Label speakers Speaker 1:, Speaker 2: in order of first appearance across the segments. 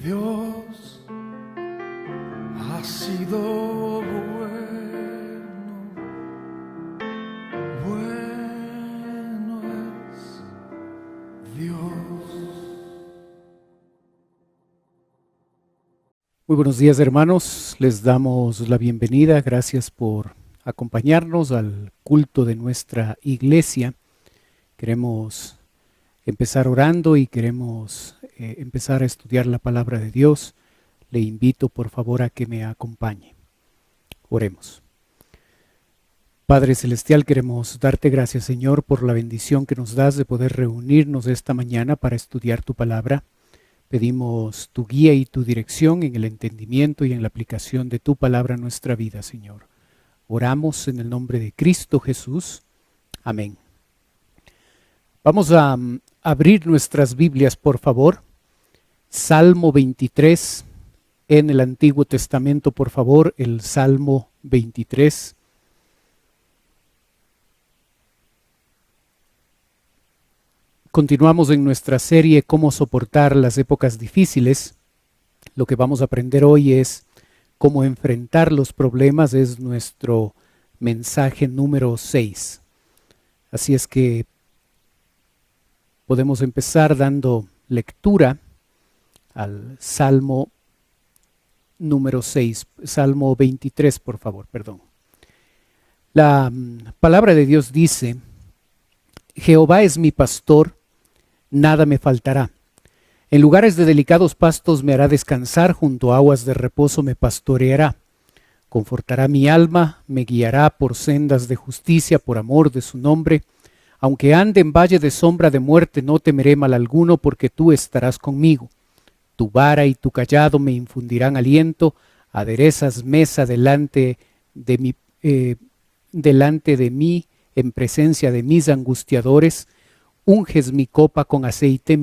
Speaker 1: Dios ha sido bueno es Dios.
Speaker 2: Muy buenos días, hermanos, les damos la bienvenida, gracias por acompañarnos al culto de nuestra iglesia. Queremos empezar orando y queremos empezar a estudiar la palabra de Dios. Le invito por favor a que me acompañe. Oremos. Padre Celestial, queremos darte gracias, Señor, por la bendición que nos das de poder reunirnos esta mañana para estudiar tu palabra. Pedimos tu guía y tu dirección en el entendimiento y en la aplicación de tu palabra a nuestra vida, Señor. Oramos en el nombre de Cristo Jesús. Amén. Vamos a abrir nuestras Biblias, por favor. Salmo 23, en el Antiguo Testamento, por favor, el Salmo 23. Continuamos en nuestra serie Cómo soportar las épocas difíciles. Lo que vamos a aprender hoy es cómo enfrentar los problemas, es nuestro mensaje número 6. Así es que podemos empezar dando lectura al Salmo número 6, Salmo 23, por favor, perdón. La palabra de Dios dice: Jehová es mi pastor, nada me faltará. En lugares de delicados pastos me hará descansar, junto a aguas de reposo me pastoreará. Confortará mi alma, me guiará por sendas de justicia, por amor de su nombre. Aunque ande en valle de sombra de muerte, no temeré mal alguno, porque tú estarás conmigo. Tu vara y tu cayado me infundirán aliento. Aderezas mesa delante de mí, en presencia de mis angustiadores. Unges mi copa con aceite,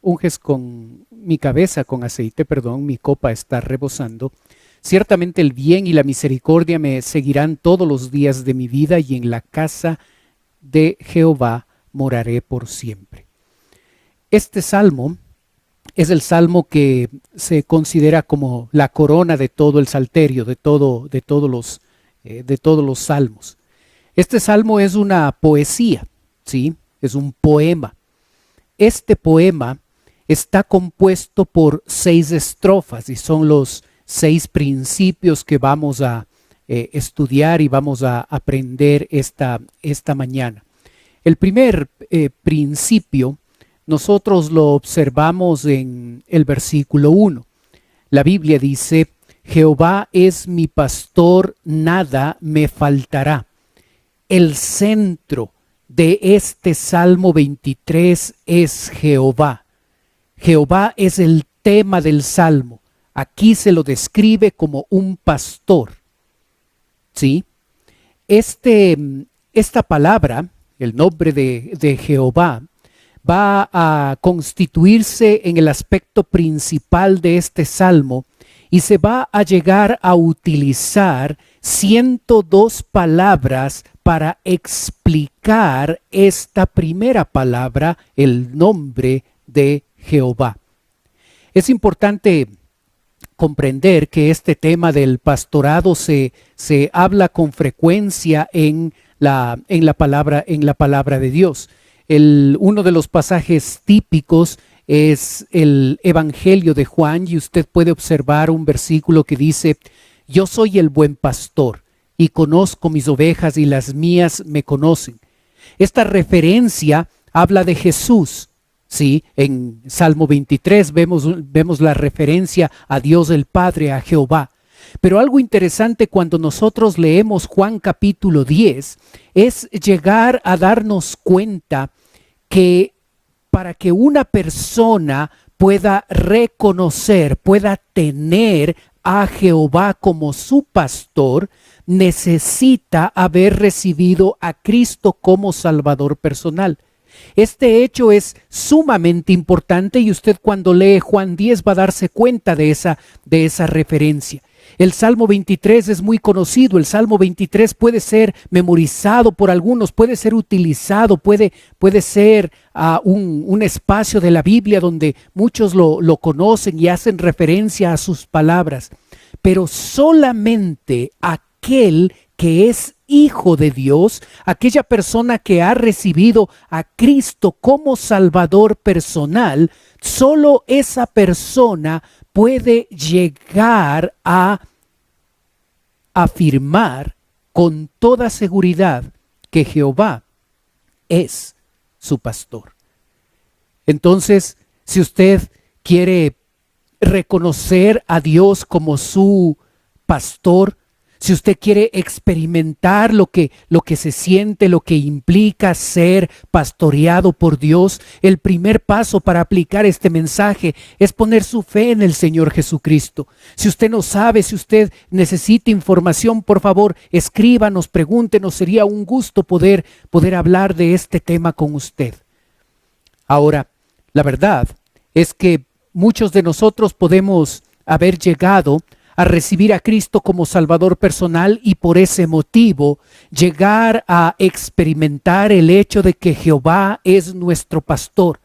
Speaker 2: unges con mi cabeza con aceite, mi copa está rebosando. Ciertamente el bien y la misericordia me seguirán todos los días de mi vida, y en la casa de Jehová moraré por siempre. Este salmo es el salmo que se considera como la corona de todo el salterio, de todos los salmos. Este salmo es una poesía, ¿sí? Es un poema. Este poema está compuesto por 6 estrofas y son los 6 principios que vamos a estudiar y vamos a aprender esta mañana. El primer principio nosotros lo observamos en el versículo 1. La Biblia dice: Jehová es mi pastor, nada me faltará. El centro de este Salmo 23 es Jehová. Jehová es el tema del Salmo. Aquí se lo describe como un pastor. ¿Sí? Esta palabra, el nombre de Jehová, va a constituirse en el aspecto principal de este salmo y se va a llegar a utilizar 102 palabras para explicar esta primera palabra, el nombre de Jehová. Es importante comprender que este tema del pastorado se habla con frecuencia en la palabra de Dios. Uno de los pasajes típicos es el Evangelio de Juan, y usted puede observar un versículo que dice: Yo soy el buen pastor y conozco mis ovejas y las mías me conocen. Esta referencia habla de Jesús. Sí, en Salmo 23 vemos la referencia a Dios el Padre, a Jehová. Pero algo interesante cuando nosotros leemos Juan capítulo 10 es llegar a darnos cuenta que para que una persona pueda reconocer, pueda tener a Jehová como su pastor, necesita haber recibido a Cristo como Salvador personal. Este hecho es sumamente importante y usted cuando lee Juan 10 va a darse cuenta de esa referencia. El Salmo 23 es muy conocido. El Salmo 23 puede ser memorizado por algunos, puede ser utilizado, puede ser un espacio de la Biblia donde muchos lo conocen y hacen referencia a sus palabras. Pero solamente aquel que es hijo de Dios, aquella persona que ha recibido a Cristo como Salvador personal, solo esa persona puede llegar a afirmar con toda seguridad que Jehová es su pastor. Entonces, si usted quiere reconocer a Dios como su pastor, si usted quiere experimentar lo que se siente, lo que implica ser pastoreado por Dios, el primer paso para aplicar este mensaje es poner su fe en el Señor Jesucristo. Si usted no sabe, si usted necesita información, por favor, escríbanos, pregúntenos. Sería un gusto poder hablar de este tema con usted. Ahora, la verdad es que muchos de nosotros podemos haber llegado a recibir a Cristo como Salvador personal y por ese motivo llegar a experimentar el hecho de que Jehová es nuestro pastor.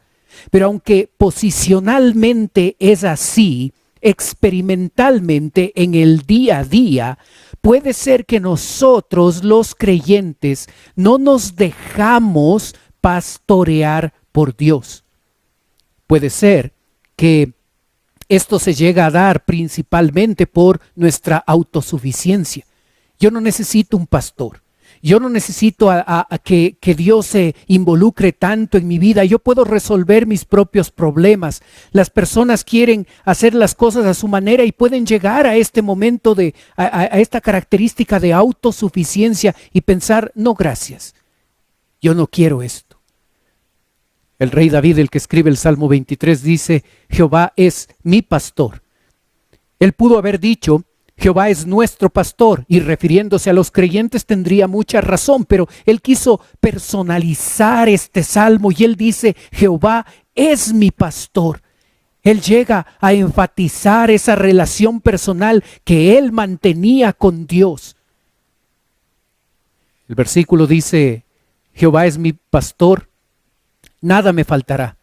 Speaker 2: Pero aunque posicionalmente es así, experimentalmente en el día a día, puede ser que nosotros los creyentes no nos dejamos pastorear por Dios. Puede ser que esto se llega a dar principalmente por nuestra autosuficiencia. Yo no necesito un pastor. Yo no necesito que Dios se involucre tanto en mi vida. Yo puedo resolver mis propios problemas. Las personas quieren hacer las cosas a su manera y pueden llegar a este momento, a esta característica de autosuficiencia y pensar, no, gracias. Yo no quiero esto. El rey David, el que escribe el Salmo 23, dice, Jehová es mi pastor. Él pudo haber dicho, Jehová es nuestro pastor, y refiriéndose a los creyentes tendría mucha razón, pero él quiso personalizar este salmo y él dice, Jehová es mi pastor. Él llega a enfatizar esa relación personal que él mantenía con Dios. El versículo dice, Jehová es mi pastor, nada me faltará.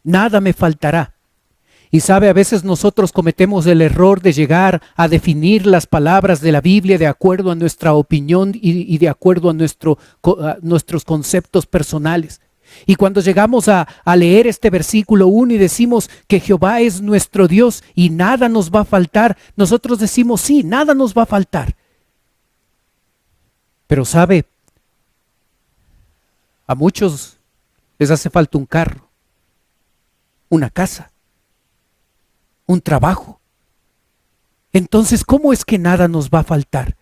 Speaker 2: Nada me faltará. Y sabe, a veces nosotros cometemos el error de llegar a definir las palabras de la Biblia de acuerdo a nuestra opinión y de acuerdo a nuestros conceptos personales. Y cuando llegamos a leer este versículo 1 y decimos que Jehová es nuestro Dios y nada nos va a faltar, nosotros decimos sí, nada nos va a faltar. Pero sabe, a muchos les hace falta un carro, una casa, un trabajo. Entonces, ¿cómo es que nada nos va a faltar?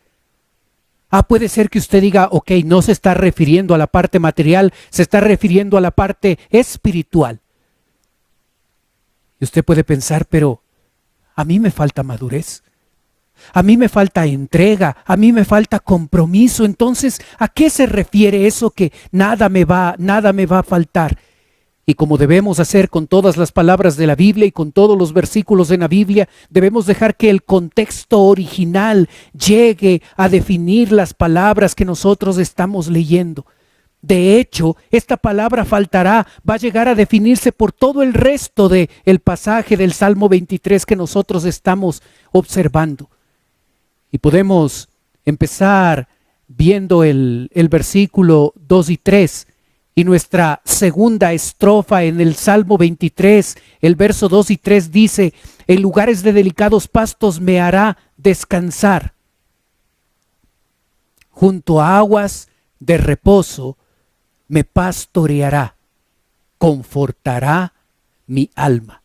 Speaker 2: Puede ser que usted diga, ok, no se está refiriendo a la parte material, se está refiriendo a la parte espiritual. Y usted puede pensar, pero a mí me falta madurez, a mí me falta entrega, a mí me falta compromiso. Entonces, ¿a qué se refiere eso que nada me va a faltar? Y como debemos hacer con todas las palabras de la Biblia y con todos los versículos de la Biblia, debemos dejar que el contexto original llegue a definir las palabras que nosotros estamos leyendo. De hecho, esta palabra faltará va a llegar a definirse por todo el resto del pasaje del Salmo 23 que nosotros estamos observando. Y podemos empezar viendo el versículo 2 y 3. Y nuestra segunda estrofa en el Salmo 23, el verso 2 y 3 dice, en lugares de delicados pastos me hará descansar. Junto a aguas de reposo me pastoreará, confortará mi alma.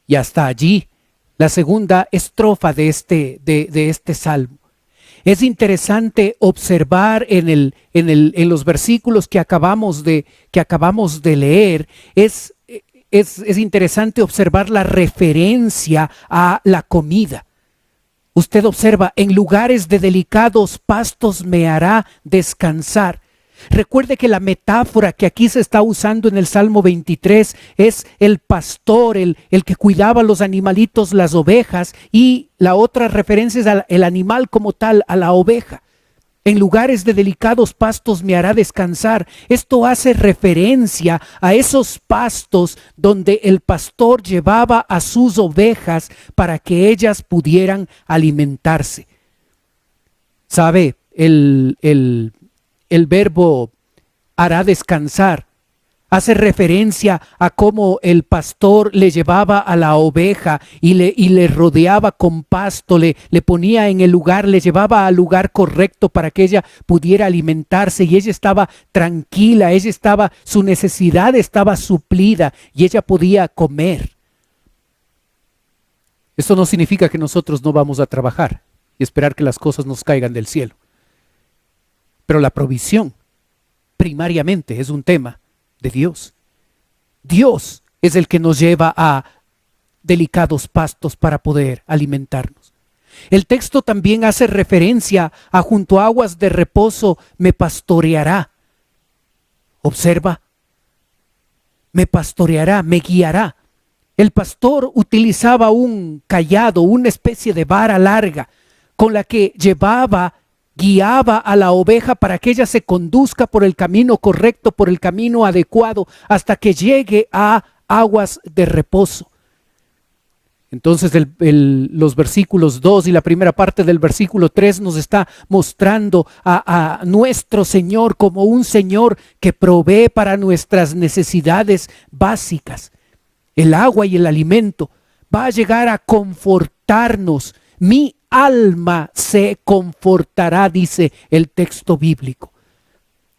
Speaker 2: Y hasta allí la segunda estrofa de este salmo. Es interesante observar en los versículos que acabamos de leer, es interesante observar la referencia a la comida. Usted observa, en lugares de delicados pastos me hará descansar. Recuerde que la metáfora que aquí se está usando en el Salmo 23 es el pastor, el que cuidaba los animalitos, las ovejas, y la otra referencia es al animal como tal, a la oveja. En lugares de delicados pastos me hará descansar. Esto hace referencia a esos pastos donde el pastor llevaba a sus ovejas para que ellas pudieran alimentarse. ¿Sabe? El verbo hará descansar hace referencia a cómo el pastor le llevaba a la oveja y le rodeaba con pasto, le ponía en el lugar, le llevaba al lugar correcto para que ella pudiera alimentarse, y ella estaba tranquila, su necesidad estaba suplida y ella podía comer. Esto no significa que nosotros no vamos a trabajar y esperar que las cosas nos caigan del cielo. Pero la provisión primariamente es un tema de Dios. Dios es el que nos lleva a delicados pastos para poder alimentarnos. El texto también hace referencia a junto a aguas de reposo me pastoreará. Observa, me pastoreará, me guiará. El pastor utilizaba un cayado, una especie de vara larga con la que guiaba a la oveja para que ella se conduzca por el camino correcto, por el camino adecuado, hasta que llegue a aguas de reposo. Entonces los versículos 2 y la primera parte del versículo 3 nos está mostrando a nuestro Señor como un Señor que provee para nuestras necesidades básicas. El agua y el alimento va a llegar a confortarnos. Mi alma se confortará, dice el texto bíblico.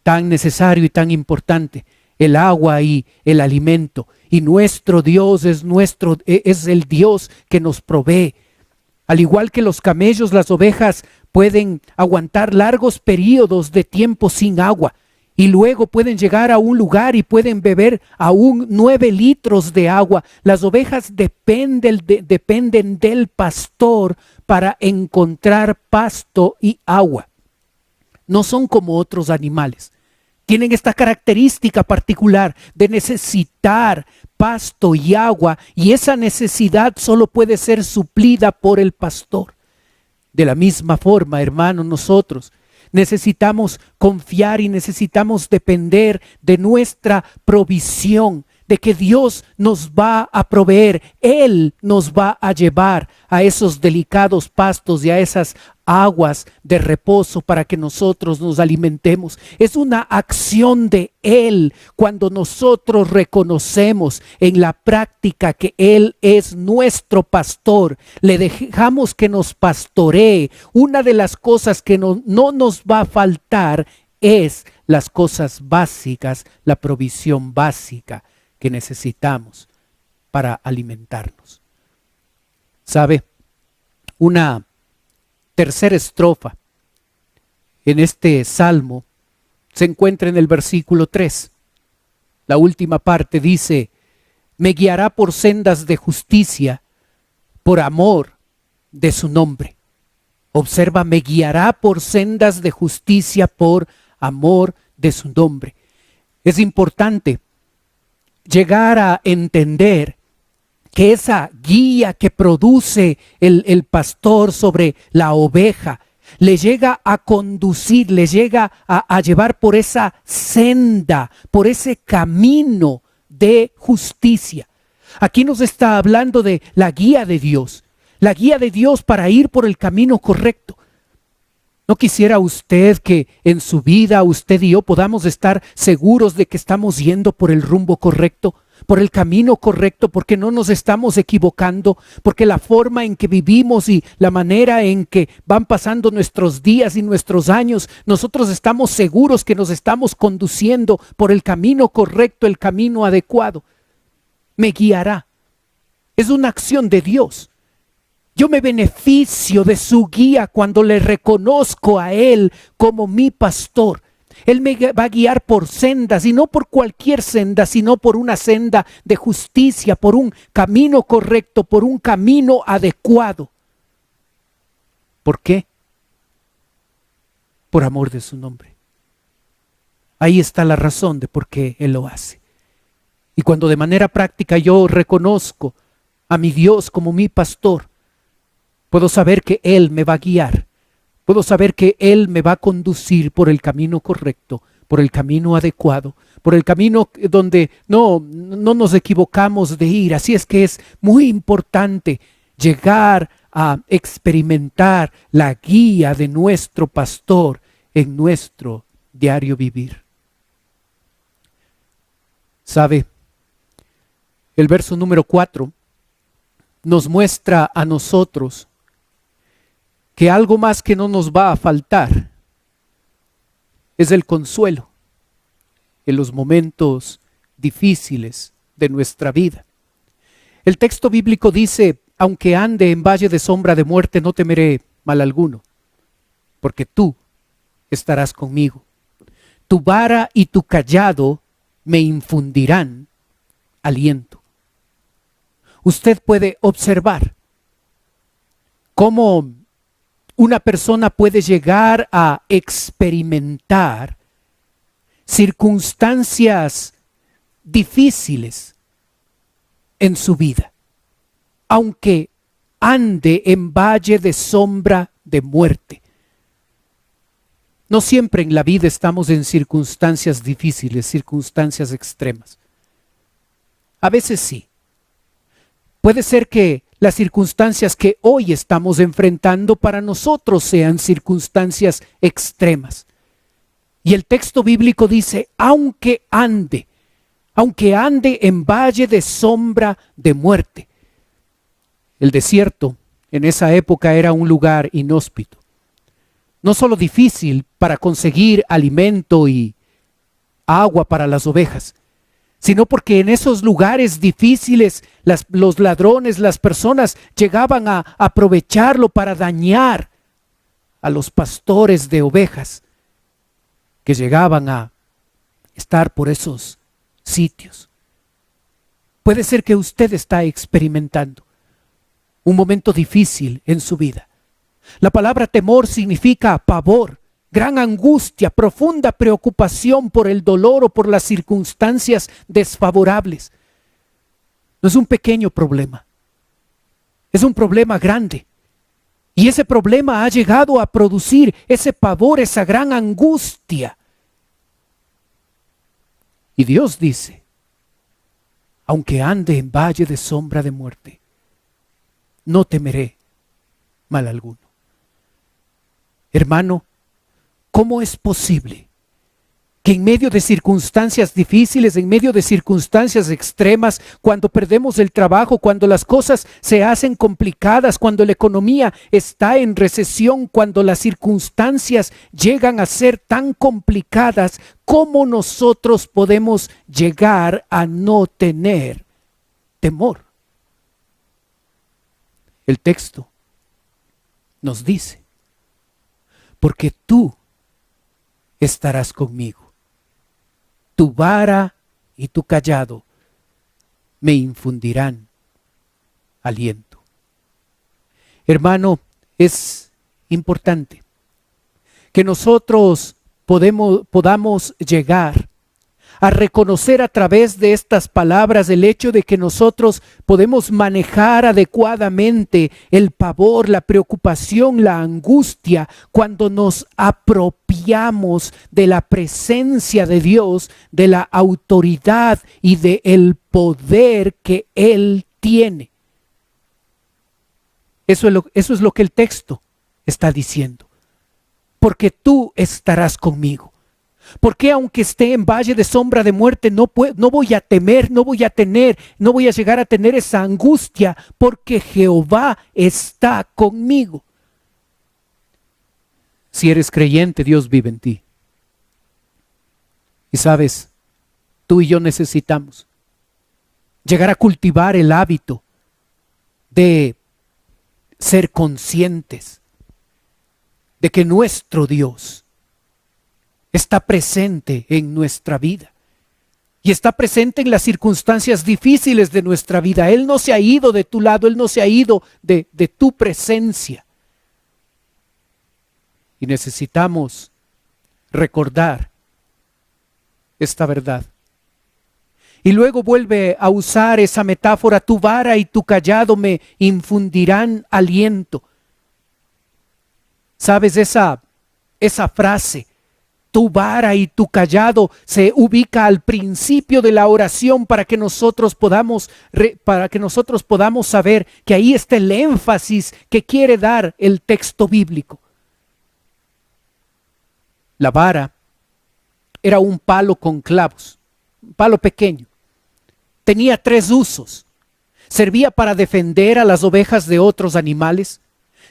Speaker 2: Tan necesario y tan importante el agua y el alimento. Y nuestro Dios es el Dios que nos provee. Al igual que los camellos, las ovejas pueden aguantar largos periodos de tiempo sin agua. Y luego pueden llegar a un lugar y pueden beber aún 9 litros de agua. Las ovejas dependen del pastor para encontrar pasto y agua. No son como otros animales. Tienen esta característica particular de necesitar pasto y agua, y esa necesidad solo puede ser suplida por el pastor. De la misma forma, hermanos, nosotros necesitamos confiar y necesitamos depender de nuestra provisión, de que Dios nos va a proveer. Él nos va a llevar a esos delicados pastos y a esas aguas de reposo para que nosotros nos alimentemos. Es una acción de Él cuando nosotros reconocemos en la práctica que Él es nuestro pastor. Le dejamos que nos pastoree. Una de las cosas que no nos va a faltar es las cosas básicas, la provisión básica que necesitamos para alimentarnos. ¿Sabe? Una tercera estrofa en este salmo se encuentra en el versículo 3. La última parte dice: me guiará por sendas de justicia por amor de su nombre. Observa, me guiará por sendas de justicia por amor de su nombre. Es importante llegar a entender que esa guía que produce el pastor sobre la oveja le llega a conducir, le llega a llevar por esa senda, por ese camino de justicia. Aquí nos está hablando de la guía de Dios para ir por el camino correcto. ¿No quisiera usted que en su vida usted y yo podamos estar seguros de que estamos yendo por el rumbo correcto, por el camino correcto, porque no nos estamos equivocando, porque la forma en que vivimos y la manera en que van pasando nuestros días y nuestros años, nosotros estamos seguros que nos estamos conduciendo por el camino correcto, el camino adecuado? Me guiará. Es una acción de Dios. Yo me beneficio de su guía cuando le reconozco a Él como mi pastor. Él me va a guiar por sendas, y no por cualquier senda, sino por una senda de justicia, por un camino correcto, por un camino adecuado. ¿Por qué? Por amor de su nombre. ahí está la razón de por qué Él lo hace. Y cuando de manera práctica yo reconozco a mi Dios como mi pastor, puedo saber que Él me va a guiar. Puedo saber que Él me va a conducir por el camino correcto, por el camino adecuado, por el camino donde no nos equivocamos de ir. Así es que es muy importante llegar a experimentar la guía de nuestro pastor en nuestro diario vivir. ¿Sabe? El verso número 4 nos muestra a nosotros que algo más que no nos va a faltar es el consuelo en los momentos difíciles de nuestra vida. El texto bíblico dice: aunque ande en valle de sombra de muerte, no temeré mal alguno, porque tú estarás conmigo. Tu vara y tu cayado me infundirán aliento. Usted puede observar cómo una persona puede llegar a experimentar circunstancias difíciles en su vida, aunque ande en valle de sombra de muerte. No siempre en la vida estamos en circunstancias difíciles, circunstancias extremas. A veces sí. Puede ser que las circunstancias que hoy estamos enfrentando para nosotros sean circunstancias extremas. Y el texto bíblico dice: aunque ande en valle de sombra de muerte. El desierto en esa época era un lugar inhóspito. No solo difícil para conseguir alimento y agua para las ovejas, sino porque en esos lugares difíciles los ladrones, las personas llegaban a aprovecharlo para dañar a los pastores de ovejas que llegaban a estar por esos sitios. Puede ser que usted está experimentando un momento difícil en su vida. La palabra temor significa pavor, gran angustia, profunda preocupación por el dolor o por las circunstancias desfavorables. No es un pequeño problema, es un problema grande. Y ese problema ha llegado a producir ese pavor, esa gran angustia. Y Dios dice: aunque ande en valle de sombra de muerte, no temeré mal alguno. Hermano, ¿cómo es posible que en medio de circunstancias difíciles, en medio de circunstancias extremas, cuando perdemos el trabajo, cuando las cosas se hacen complicadas, cuando la economía está en recesión, cuando las circunstancias llegan a ser tan complicadas, cómo nosotros podemos llegar a no tener temor? El texto nos dice: porque tú estarás conmigo. Tu vara y tu cayado me infundirán aliento. Hermano, es importante que nosotros podamos llegar a reconocer a través de estas palabras el hecho de que nosotros podemos manejar adecuadamente el pavor, la preocupación, la angustia, cuando nos apropiamos de la presencia de Dios, de la autoridad y del poder que Él tiene. Eso es lo que el texto está diciendo. Porque tú estarás conmigo. Porque aunque esté en valle de sombra de muerte, no voy a temer, no voy a llegar a tener esa angustia, porque Jehová está conmigo. Si eres creyente, Dios vive en ti. Y sabes, tú y yo necesitamos llegar a cultivar el hábito de ser conscientes de que nuestro Dios está presente en nuestra vida y está presente en las circunstancias difíciles de nuestra vida. Él no se ha ido de tu lado, Él no se ha ido de tu presencia. Y necesitamos recordar esta verdad. Y luego vuelve a usar esa metáfora: tu vara y tu cayado me infundirán aliento. ¿Sabes? Esa frase, tu vara y tu cayado, se ubica al principio de la oración para que nosotros podamos saber que ahí está el énfasis que quiere dar el texto bíblico. La vara era un palo con clavos, un palo pequeño. Tenía 3 usos. Servía para defender a las ovejas de otros animales.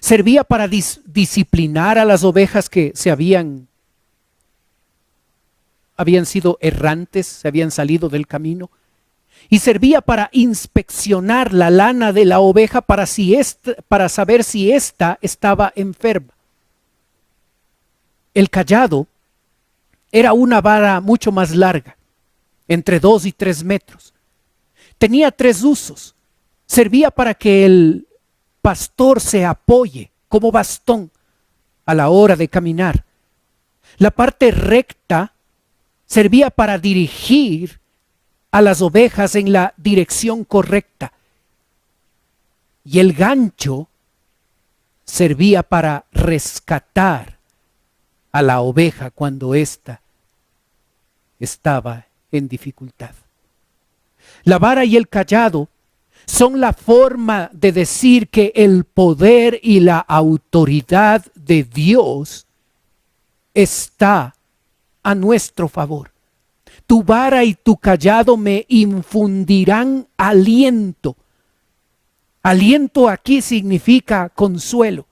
Speaker 2: Servía para disciplinar a las ovejas que habían sido errantes, se habían salido del camino. Y servía para inspeccionar la lana de la oveja para saber si ésta estaba enferma. El cayado era una vara mucho más larga, entre 2 y 3 metros. Tenía 3 usos. Servía para que el pastor se apoye como bastón a la hora de caminar. La parte recta servía para dirigir a las ovejas en la dirección correcta. Y el gancho servía para rescatar a la oveja cuando ésta estaba en dificultad. La vara y el cayado son la forma de decir que el poder y la autoridad de Dios está a nuestro favor. Tu vara y tu cayado me infundirán aliento. Aliento aquí significa consuelo.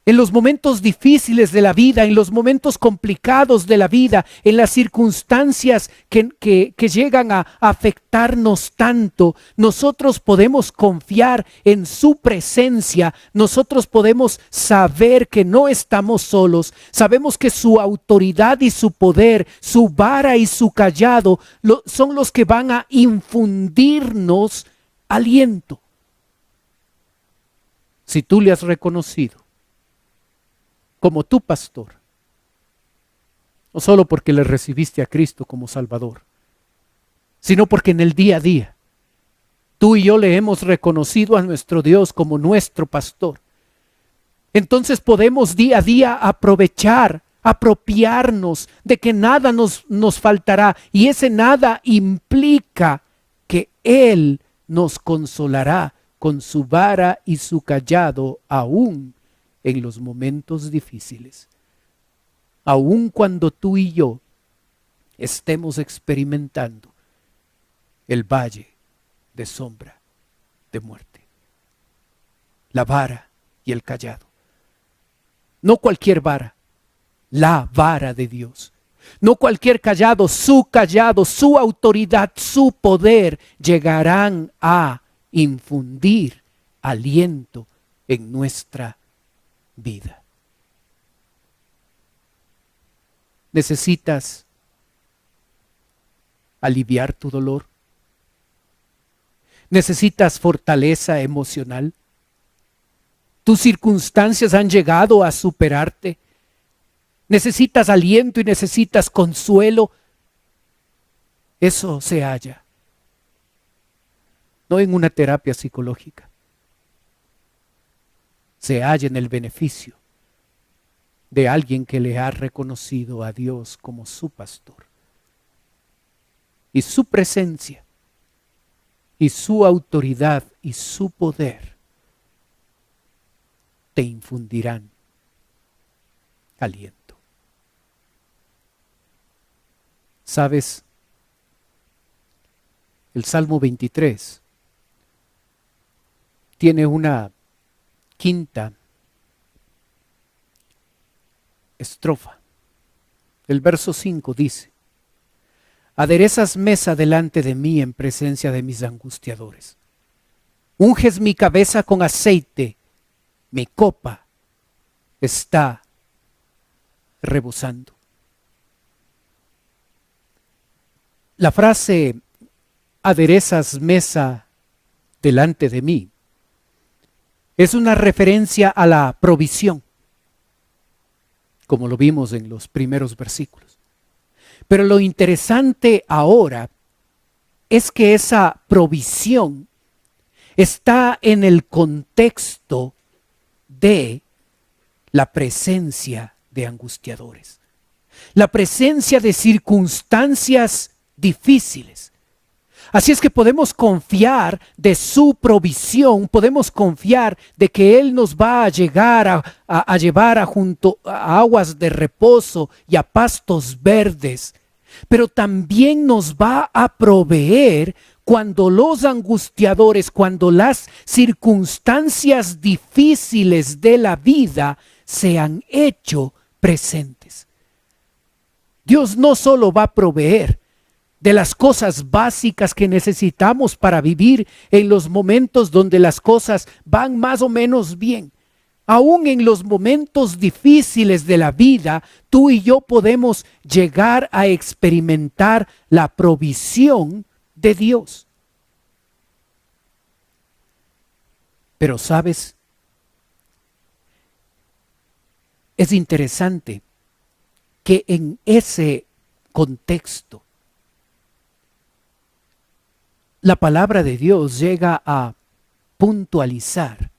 Speaker 2: En los momentos difíciles de la vida, en los momentos complicados de la vida, en las circunstancias que llegan a afectarnos tanto, nosotros podemos confiar en su presencia, nosotros podemos saber que no estamos solos, sabemos que su autoridad y su poder, su vara y su cayado son los que van a infundirnos aliento. Si tú le has reconocido como tu pastor, no solo porque le recibiste a Cristo como Salvador, sino porque en el día a día tú y yo le hemos reconocido a nuestro Dios como nuestro pastor, entonces podemos día a día apropiarnos de que nada nos faltará, y ese nada implica que Él nos consolará con su vara y su cayado aún en los momentos difíciles, aun cuando tú y yo estemos experimentando el valle de sombra de muerte. La vara y el cayado. No cualquier vara, la vara de Dios. No cualquier cayado, su autoridad, su poder llegarán a infundir aliento en nuestra vida. ¿Necesitas aliviar tu dolor? ¿Necesitas fortaleza emocional? ¿Tus circunstancias han llegado a superarte? ¿Necesitas aliento y necesitas consuelo? Eso se halla no en una terapia psicológica, se halla en el beneficio de alguien que le ha reconocido a Dios como su pastor. Y su presencia, y su autoridad, y su poder te infundirán aliento. ¿Sabes? El Salmo 23 tiene una quinta estrofa. El verso 5 dice: aderezas mesa delante de mí en presencia de mis angustiadores. Unges mi cabeza con aceite, mi copa está rebosando. La frase aderezas mesa delante de mí es una referencia a la provisión, como lo vimos en los primeros versículos. Pero lo interesante ahora es que esa provisión está en el contexto de la presencia de angustiadores, la presencia de circunstancias difíciles. Así es que podemos confiar de su provisión, podemos confiar de que Él nos va a llegar a llevar junto a aguas de reposo y a pastos verdes, pero también nos va a proveer cuando los angustiadores, cuando las circunstancias difíciles de la vida se han hecho presentes. Dios no solo va a proveer de las cosas básicas que necesitamos para vivir en los momentos donde las cosas van más o menos bien. Aún en los momentos difíciles de la vida, tú y yo podemos llegar a experimentar la provisión de Dios. Pero ¿sabes? Es interesante que en ese contexto la palabra de Dios llega a puntualizar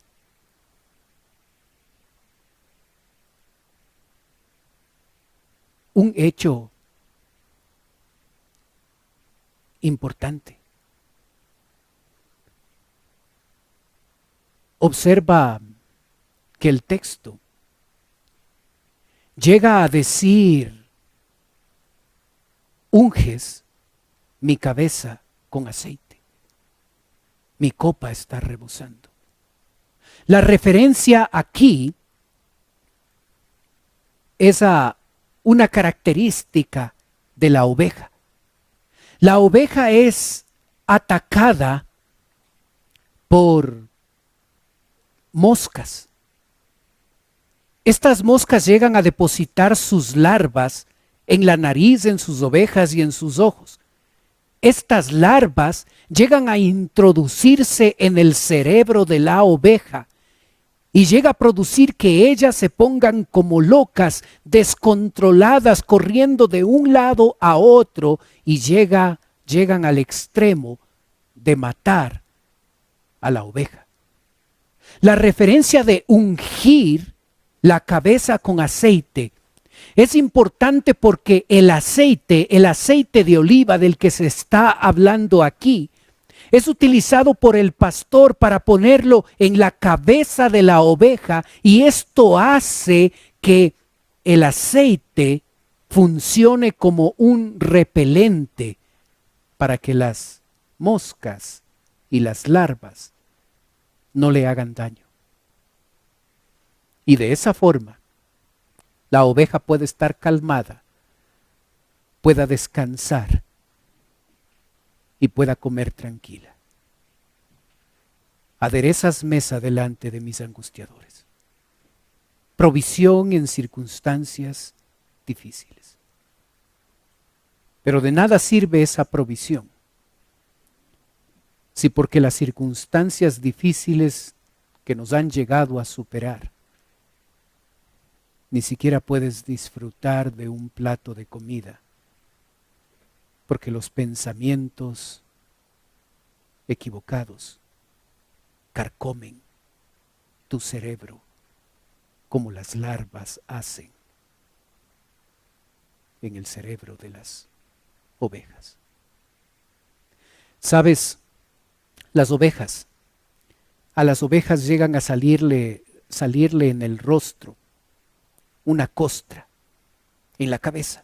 Speaker 2: un hecho importante. Observa que el texto llega a decir: unges mi cabeza con aceite, mi copa está rebosando. La referencia aquí es a una característica de la oveja. La oveja es atacada por moscas. Estas moscas llegan a depositar sus larvas en la nariz, en sus ovejas y en sus ojos. Estas larvas llegan a introducirse en el cerebro de la oveja y llega a producir que ellas se pongan como locas, descontroladas, corriendo de un lado a otro y llegan al extremo de matar a la oveja. La referencia de ungir la cabeza con aceite es importante porque el aceite de oliva del que se está hablando aquí, es utilizado por el pastor para ponerlo en la cabeza de la oveja, y esto hace que el aceite funcione como un repelente para que las moscas y las larvas no le hagan daño. Y de esa forma, la oveja puede estar calmada, pueda descansar y pueda comer tranquila. Aderezas mesa delante de mis angustiadores. Provisión en circunstancias difíciles. Pero de nada sirve esa provisión si porque las circunstancias difíciles que nos han llegado a superar, ni siquiera puedes disfrutar de un plato de comida, porque los pensamientos equivocados carcomen tu cerebro como las larvas hacen en el cerebro de las ovejas. ¿Sabes? A las ovejas llegan a salirle en el rostro una costra en la cabeza.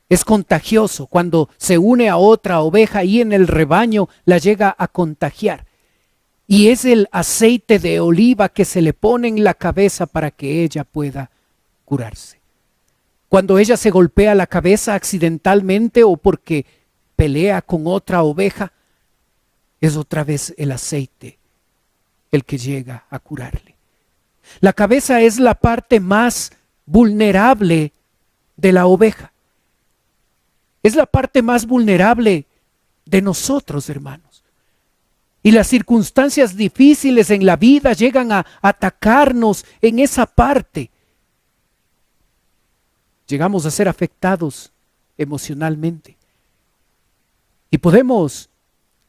Speaker 2: Es contagioso cuando se une a otra oveja y en el rebaño la llega a contagiar. Y es el aceite de oliva que se le pone en la cabeza para que ella pueda curarse. Cuando ella se golpea la cabeza accidentalmente o porque pelea con otra oveja, es otra vez el aceite el que llega a curarle. La cabeza es la parte más vulnerable de la oveja. Es la parte más vulnerable de nosotros, hermanos. Y las circunstancias difíciles en la vida llegan a atacarnos en esa parte. Llegamos a ser afectados emocionalmente. Y podemos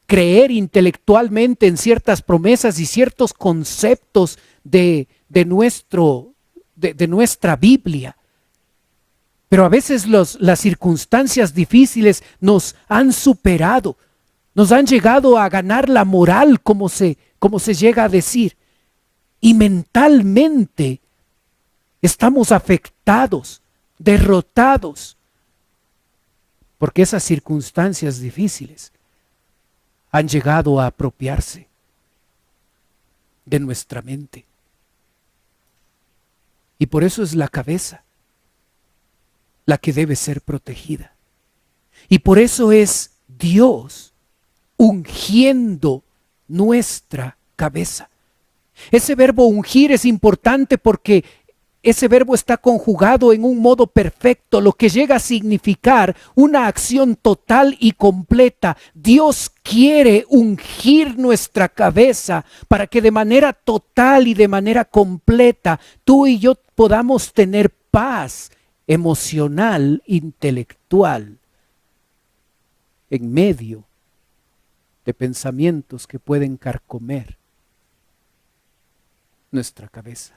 Speaker 2: creer intelectualmente en ciertas promesas y ciertos conceptos de nuestra Biblia. Pero a veces las circunstancias difíciles nos han superado, nos han llegado a ganar la moral, como se llega a decir. Y mentalmente estamos afectados, derrotados, porque esas circunstancias difíciles han llegado a apropiarse de nuestra mente. Y por eso es la cabeza la que debe ser protegida. Y por eso es Dios ungiendo nuestra cabeza. Ese verbo ungir es importante porque ese verbo está conjugado en un modo perfecto, lo que llega a significar una acción total y completa. Dios quiere ungir nuestra cabeza para que de manera total y de manera completa tú y yo podamos tener paz emocional, intelectual, en medio de pensamientos que pueden carcomer nuestra cabeza.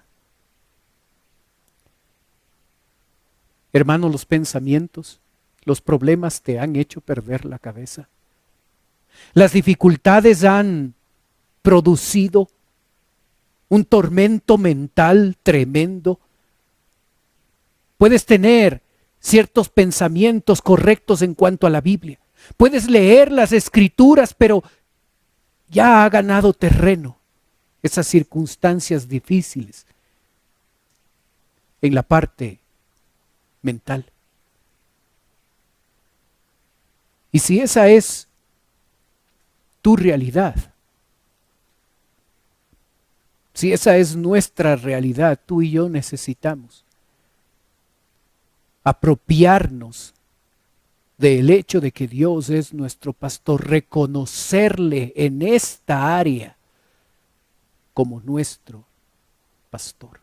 Speaker 2: Hermano, los pensamientos, los problemas te han hecho perder la cabeza. Las dificultades han producido un tormento mental tremendo. Puedes tener ciertos pensamientos correctos en cuanto a la Biblia. Puedes leer las Escrituras, pero ya ha ganado terreno esas circunstancias difíciles en la parte mental. Y si esa es tu realidad, si esa es nuestra realidad, tú y yo necesitamos apropiarnos del hecho de que Dios es nuestro pastor, reconocerle en esta área como nuestro pastor.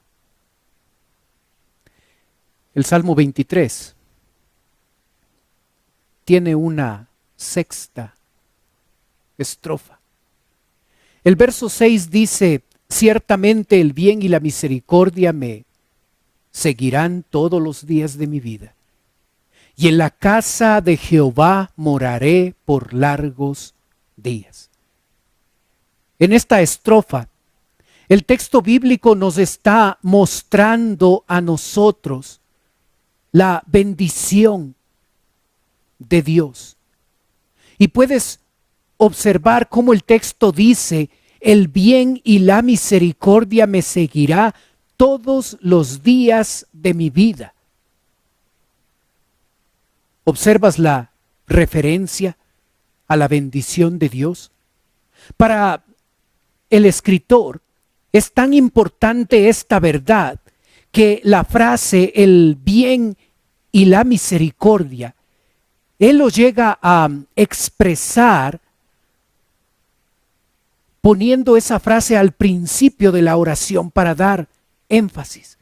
Speaker 2: El Salmo 23 tiene una sexta estrofa. El verso 6 dice: ciertamente el bien y la misericordia me seguirán todos los días de mi vida, y en la casa de Jehová moraré por largos días. En esta estrofa, el texto bíblico nos está mostrando a nosotros la bendición de Dios. Y puedes observar cómo el texto dice: el bien y la misericordia me seguirá todos los días de mi vida. ¿Observas la referencia a la bendición de Dios? Para el escritor es tan importante esta verdad que la frase el bien y la misericordia, él lo llega a expresar poniendo esa frase al principio de la oración para dar énfasis.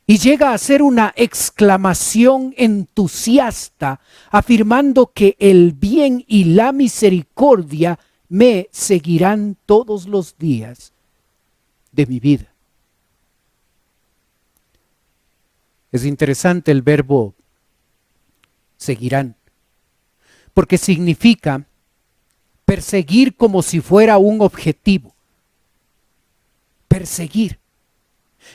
Speaker 2: Y llega a ser una exclamación entusiasta, afirmando que el bien y la misericordia me seguirán todos los días de mi vida. Es interesante el verbo seguirán, porque significa perseguir como si fuera un objetivo. Perseguir.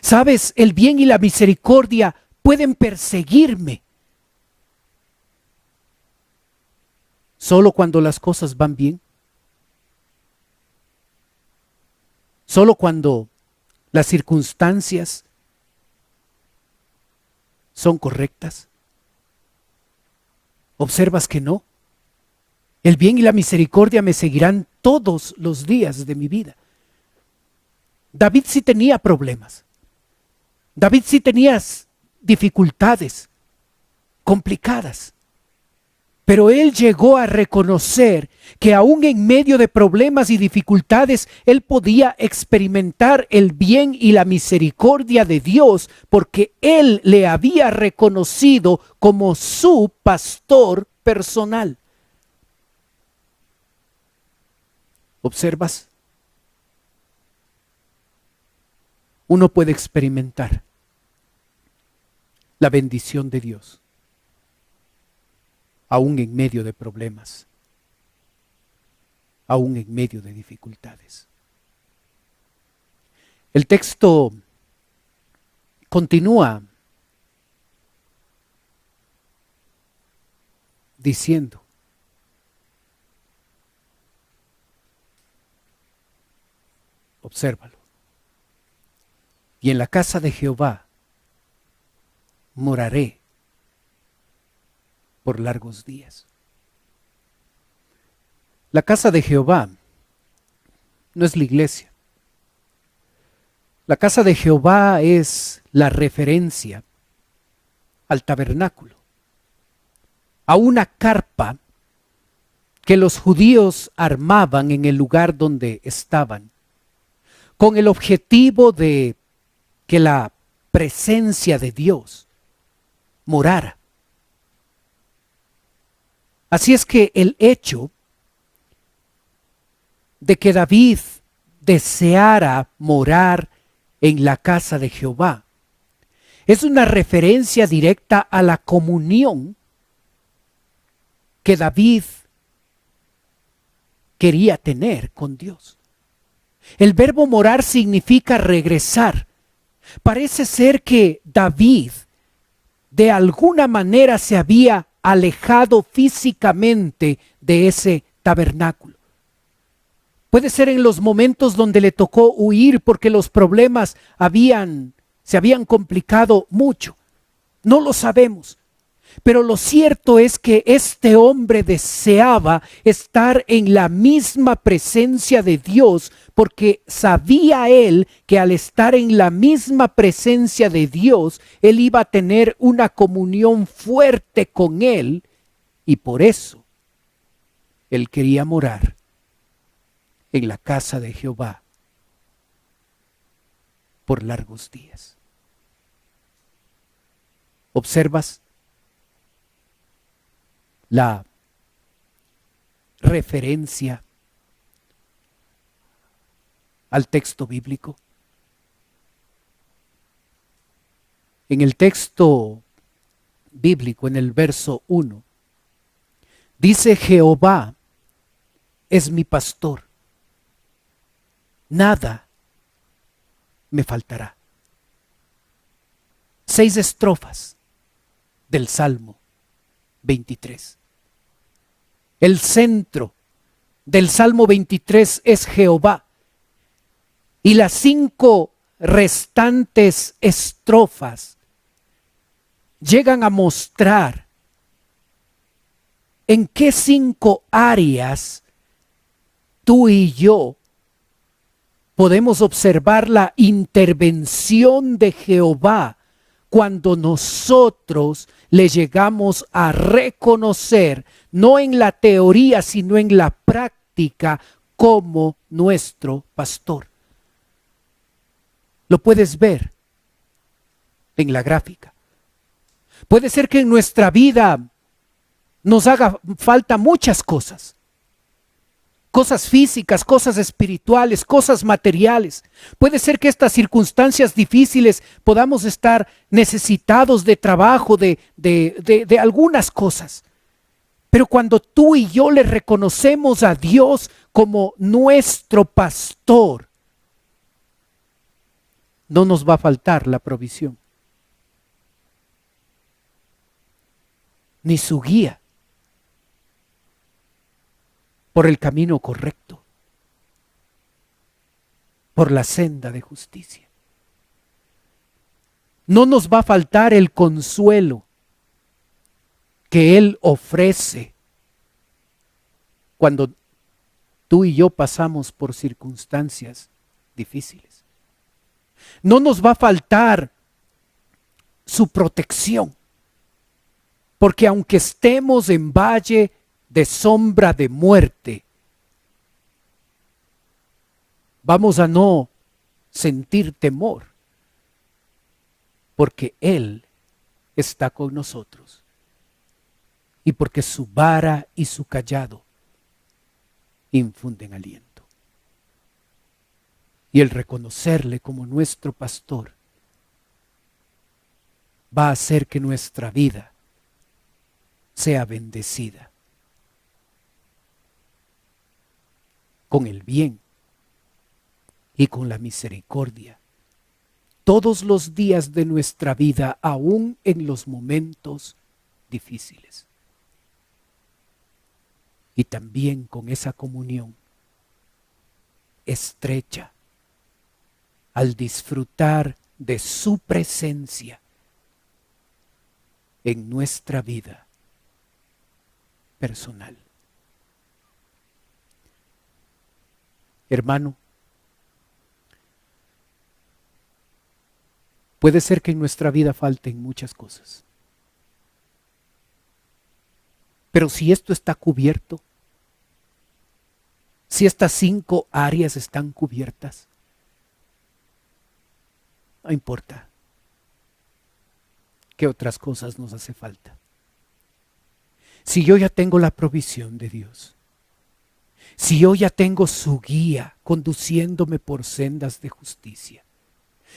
Speaker 2: ¿Sabes? El bien y la misericordia pueden perseguirme. Solo cuando las cosas van bien. Solo cuando las circunstancias son correctas. ¿Observas que no? El bien y la misericordia me seguirán todos los días de mi vida. David sí tenía problemas. David sí tenía dificultades complicadas. Pero él llegó a reconocer que aún en medio de problemas y dificultades, él podía experimentar el bien y la misericordia de Dios, porque él le había reconocido como su pastor personal. ¿Observas? Uno puede experimentar la bendición de Dios, aún en medio de problemas, aún en medio de dificultades. El texto continúa diciendo: obsérvalo. Y en la casa de Jehová moraré por largos días. La casa de Jehová no es la iglesia. La casa de Jehová es la referencia al tabernáculo, a una carpa que los judíos armaban en el lugar donde estaban, con el objetivo de que la presencia de Dios morara. Así es que el hecho de que David deseara morar en la casa de Jehová es una referencia directa a la comunión que David quería tener con Dios. El verbo morar significa regresar. Parece ser que David de alguna manera se había alejado físicamente de ese tabernáculo. Puede ser en los momentos donde le tocó huir porque los problemas se habían complicado mucho. No lo sabemos. Pero lo cierto es que este hombre deseaba estar en la misma presencia de Dios, porque sabía él que al estar en la misma presencia de Dios, él iba a tener una comunión fuerte con él, y por eso él quería morar en la casa de Jehová por largos días. ¿Observas la referencia al texto bíblico? En el texto bíblico, en el verso 1, dice: Jehová es mi pastor, nada me faltará. 6 estrofas del Salmo 23. El centro del Salmo 23 es Jehová, y las 5 restantes estrofas llegan a mostrar en qué 5 áreas tú y yo podemos observar la intervención de Jehová cuando nosotros le llegamos a reconocer, no en la teoría, sino en la práctica, como nuestro pastor. Lo puedes ver en la gráfica. Puede ser que en nuestra vida nos haga falta muchas cosas. Cosas físicas, cosas espirituales, cosas materiales. Puede ser que estas circunstancias difíciles podamos estar necesitados de trabajo, de algunas cosas. Pero cuando tú y yo le reconocemos a Dios como nuestro pastor, no nos va a faltar la provisión, ni su guía por el camino correcto, por la senda de justicia. No nos va a faltar el consuelo que Él ofrece cuando tú y yo pasamos por circunstancias difíciles. No nos va a faltar su protección. Porque aunque estemos en valle de sombra de muerte, vamos a no sentir temor, porque Él está con nosotros y porque su vara y su cayado infunden aliento. Y el reconocerle como nuestro pastor va a hacer que nuestra vida sea bendecida con el bien y con la misericordia todos los días de nuestra vida, aún en los momentos difíciles. Y también con esa comunión estrecha al disfrutar de su presencia en nuestra vida personal. Hermano, puede ser que en nuestra vida falten muchas cosas. Pero si esto está cubierto, si estas 5 áreas están cubiertas, no importa qué otras cosas nos hace falta. Si yo ya tengo la provisión de Dios, si yo ya tengo su guía conduciéndome por sendas de justicia,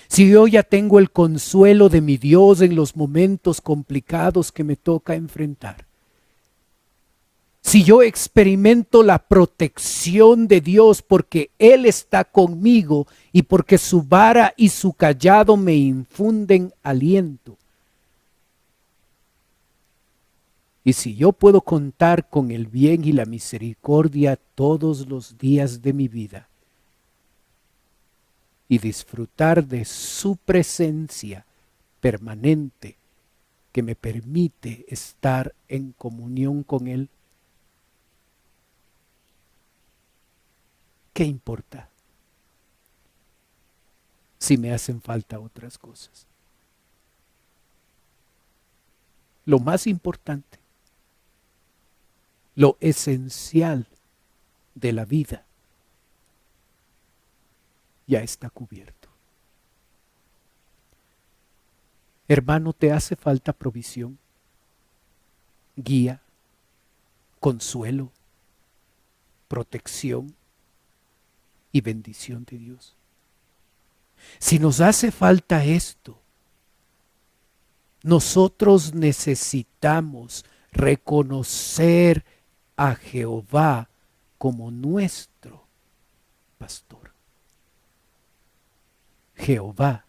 Speaker 2: si yo ya tengo el consuelo de mi Dios en los momentos complicados que me toca enfrentar, si yo experimento la protección de Dios porque Él está conmigo y porque su vara y su cayado me infunden aliento, y si yo puedo contar con el bien y la misericordia todos los días de mi vida y disfrutar de su presencia permanente que me permite estar en comunión con Él, ¿qué importa si me hacen falta otras cosas? Lo más importante, lo esencial de la vida ya está cubierto. Hermano, ¿te hace falta provisión, guía, consuelo, protección y bendición de Dios? Si nos hace falta esto, nosotros necesitamos reconocer a Jehová como nuestro pastor. Jehová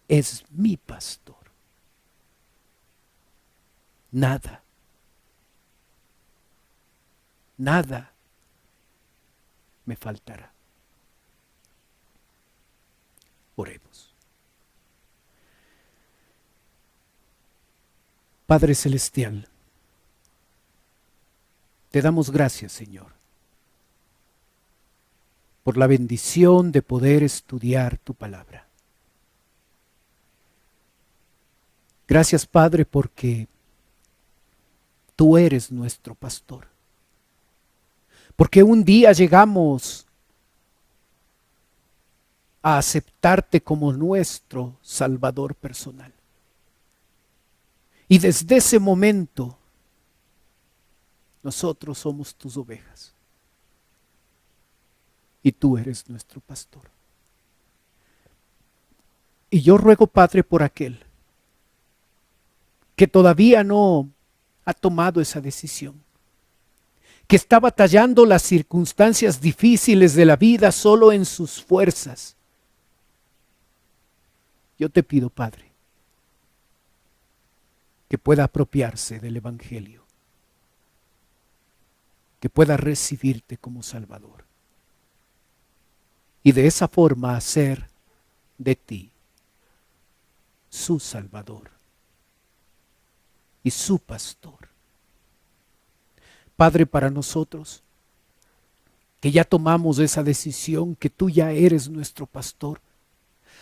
Speaker 2: es mi pastor. Nada me faltará. Oremos. Padre Celestial, te damos gracias, Señor, por la bendición de poder estudiar tu palabra. Gracias, Padre, porque tú eres nuestro pastor. Porque un día llegamos a aceptarte como nuestro Salvador personal. Y desde ese momento, nosotros somos tus ovejas. Y tú eres nuestro pastor. Y yo ruego, Padre, por aquel que todavía no ha tomado esa decisión, que está batallando las circunstancias difíciles de la vida solo en sus fuerzas. Yo te pido, Padre, que pueda apropiarse del Evangelio, que pueda recibirte como Salvador y de esa forma hacer de ti su Salvador y su pastor. Padre, para nosotros, que ya tomamos esa decisión, que tú ya eres nuestro pastor,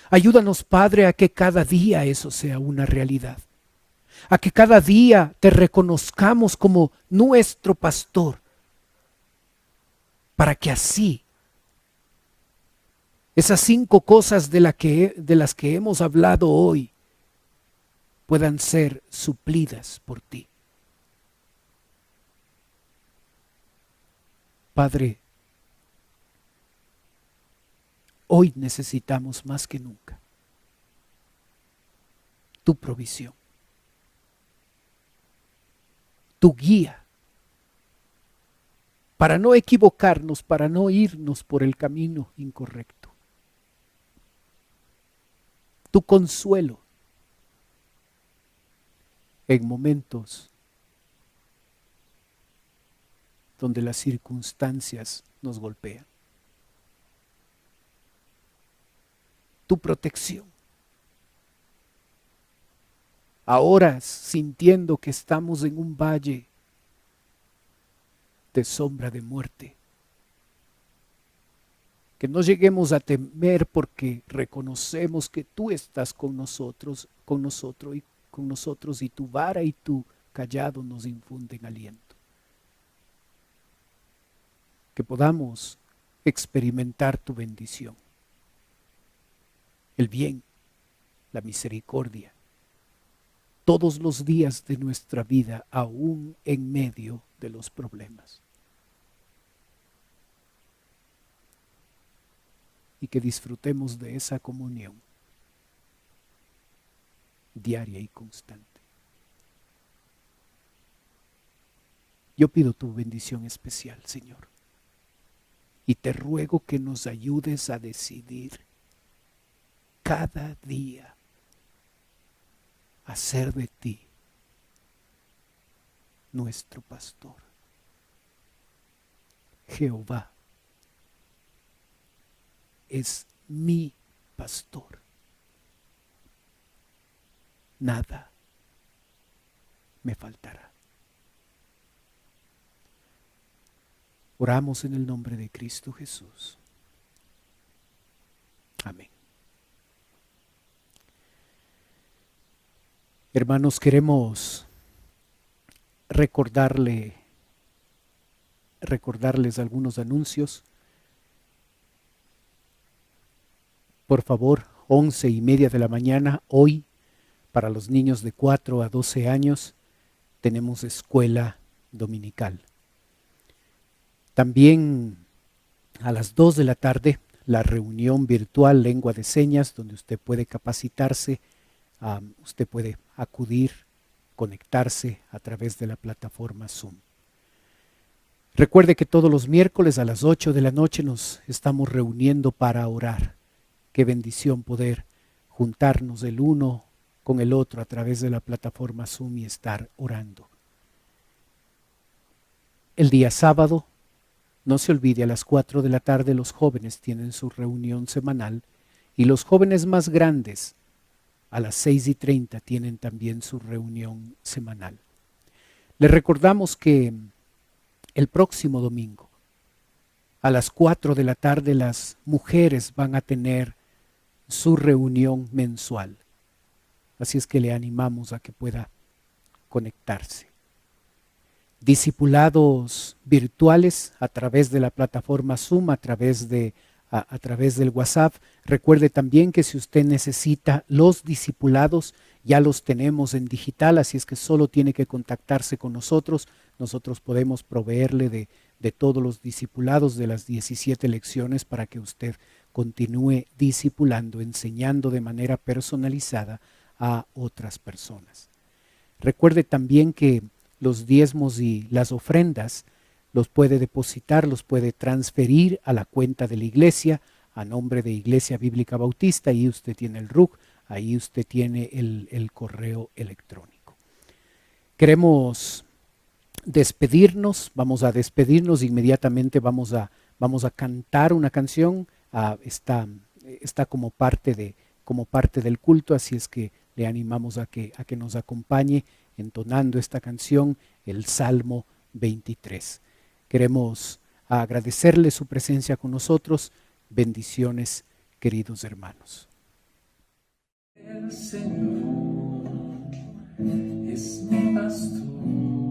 Speaker 2: ayúdanos, Padre, a que cada día eso sea una realidad. a que cada día te reconozcamos como nuestro pastor, para que así esas 5 cosas de las que hemos hablado hoy puedan ser suplidas por ti. Padre, hoy necesitamos más que nunca tu provisión, tu guía, para no equivocarnos, para no irnos por el camino incorrecto. Tu consuelo en momentos donde las circunstancias nos golpean. Tu protección. Ahora sintiendo que estamos en un valle de sombra de muerte. Que no lleguemos a temer porque reconocemos que tú estás con nosotros y tu vara y tu callado nos infunden aliento. Que podamos experimentar tu bendición, el bien, la misericordia, todos los días de nuestra vida, aún en medio de los problemas. Y que disfrutemos de esa comunión diaria y constante. Yo pido tu bendición especial, Señor, y te ruego que nos ayudes a decidir cada día hacer de ti nuestro pastor. Jehová es mi pastor. Nada me faltará. Oramos en el nombre de Cristo Jesús. Amén. Hermanos, queremos recordarles algunos anuncios. Por favor, 11:30 de la mañana, hoy, para los niños de 4 a 12 años, tenemos escuela dominical. También a las 2 de la tarde, la reunión virtual Lengua de Señas, donde usted puede capacitarse, usted puede acudir, conectarse a través de la plataforma Zoom. Recuerde que todos los miércoles a las 8 de la noche nos estamos reuniendo para orar. Qué bendición poder juntarnos el uno con el otro a través de la plataforma Zoom y estar orando. El día sábado, no se olvide, a las 4 de la tarde los jóvenes tienen su reunión semanal y los jóvenes más grandes a las 6:30 tienen también su reunión semanal. Les recordamos que el próximo domingo a las 4 de la tarde las mujeres van a tener su reunión mensual. Así es que le animamos a que pueda conectarse. Discipulados virtuales a través de la plataforma Zoom, a través del WhatsApp. Recuerde también que si usted necesita los discipulados, ya los tenemos en digital, así es que solo tiene que contactarse con nosotros. Nosotros podemos proveerle de todos los discipulados de las 17 lecciones para que usted continúe discipulando, enseñando de manera personalizada a otras personas. Recuerde también que los diezmos y las ofrendas los puede depositar, los puede transferir a la cuenta de la iglesia, a nombre de Iglesia Bíblica Bautista. Ahí usted tiene el RUC, ahí usted tiene el correo electrónico. Queremos despedirnos, vamos a despedirnos inmediatamente, vamos a cantar una canción, está como parte del culto, así es que le animamos a que nos acompañe entonando esta canción, el Salmo 23. Queremos agradecerle su presencia con nosotros. Bendiciones, queridos hermanos.
Speaker 1: El Señor es mi pastor.